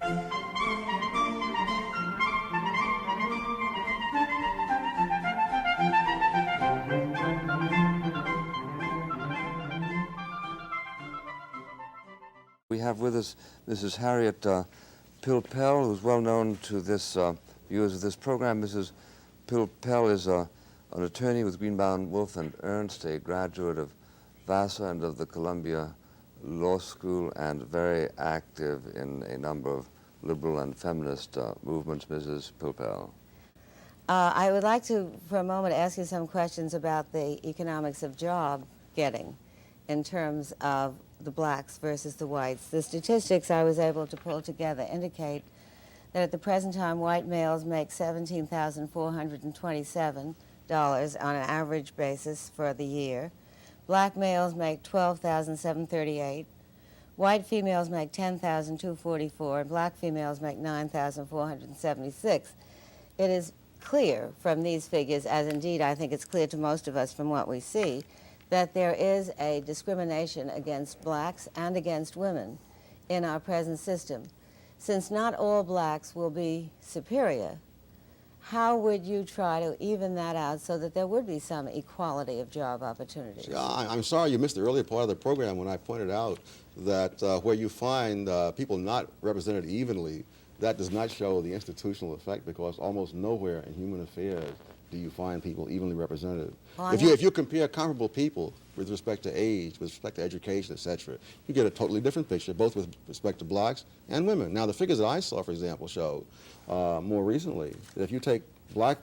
We have with us Mrs. Harriet Pilpel, who's well known to this viewers of this program. Mrs. Pilpel is an attorney with Greenbaum, Wolf and Ernst, a graduate of Vassar and of the Columbia Law School, and very active in a number of liberal and feminist movements. Mrs. Pilpel. I would like to, for a moment, ask you some questions about the economics of job getting in terms of the blacks versus the whites. The statistics I was able to pull together indicate that at the present time, white males make $17,427 on an average basis for the year. Black males make $12,738. White females make $10,244, and black females make $9,476. It is clear from these figures, as indeed I think it's clear to most of us from what we see, that there is a discrimination against blacks and against women in our present system. Since not all blacks will be superior, how would you try to even that out so that there would be some equality of job opportunities? Yeah, I'm sorry you missed the earlier part of the program when I pointed out that where you find people not represented evenly, that does not show the institutional effect, because almost nowhere in human affairs do you find people evenly represented. Well, if you compare comparable people with respect to age, with respect to education, etc., you get a totally different picture, both with respect to blacks and women. Now, the figures that I saw, for example, show more recently that if you take black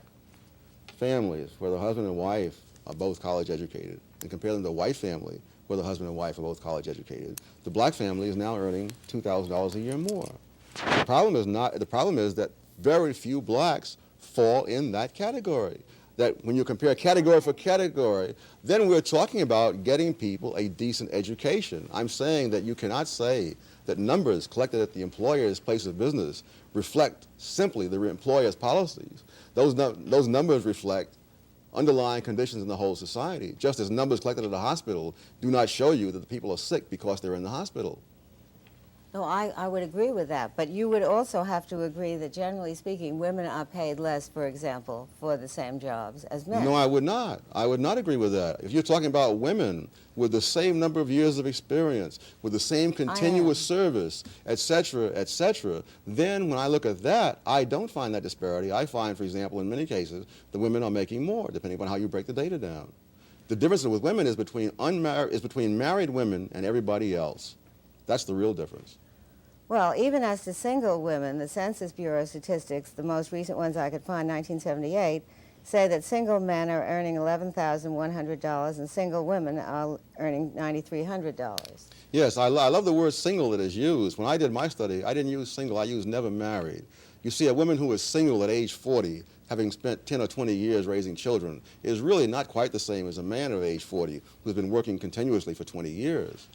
families where the husband and wife are both college educated and compare them to a white family where the husband and wife are both college educated, the black family is now earning $2,000 a year more. The problem is that very few blacks fall in that category. That when you compare category for category, then we're talking about getting people a decent education. I'm saying that you cannot say that numbers collected at the employer's place of business reflect simply the employer's policies. Those numbers reflect underlying conditions in the whole society, just as numbers collected at a hospital do not show you that the people are sick because they're in the hospital. No, I would agree with that, but you would also have to agree that, generally speaking, women are paid less, for example, for the same jobs as men. No, I would not. I would not agree with that. If you're talking about women with the same number of years of experience, with the same continuous service, etc., then when I look at that, I don't find that disparity. I find, for example, in many cases, the women are making more, depending on how you break the data down. The difference with women is between married women and everybody else. That's the real difference. Well, even as to single women, the Census Bureau statistics, the most recent ones I could find, 1978, say that single men are earning $11,100 and single women are earning $9,300. Yes, I love the word single that is used. When I did my study, I didn't use single, I used never married. You see, a woman who is single at age 40, having spent 10 or 20 years raising children, is really not quite the same as a man of age 40 who's been working continuously for 20 years.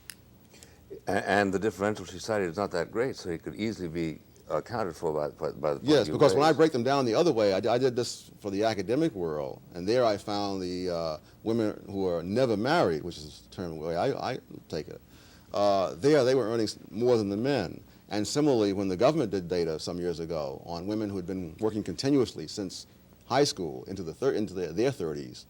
And the differential she cited is not that great, so it could easily be accounted for by the Yes, because when I break them down the other way, I did this for the academic world, and there I found the women who are never married, which is the term the way I take it, there they were earning more than the men. And similarly, when the government did data some years ago on women who had been working continuously since high school into their 30s,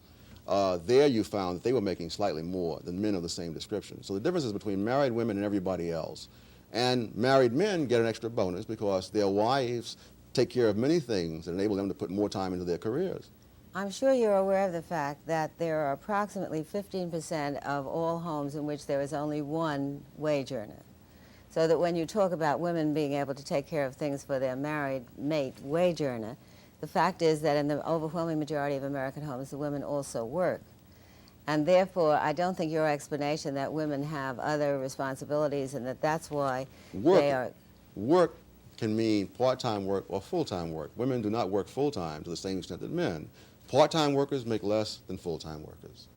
there you found that they were making slightly more than men of the same description. So the difference is between married women and everybody else. And married men get an extra bonus because their wives take care of many things that enable them to put more time into their careers. I'm sure you're aware of the fact that there are approximately 15% of all homes in which there is only one wage earner. So that when you talk about women being able to take care of things for their married mate wage earner, the fact is that in the overwhelming majority of American homes, the women also work. And therefore, I don't think your explanation that women have other responsibilities and that that's why they are... Work can mean part-time work or full-time work. Women do not work full-time to the same extent that men. Part-time workers make less than full-time workers.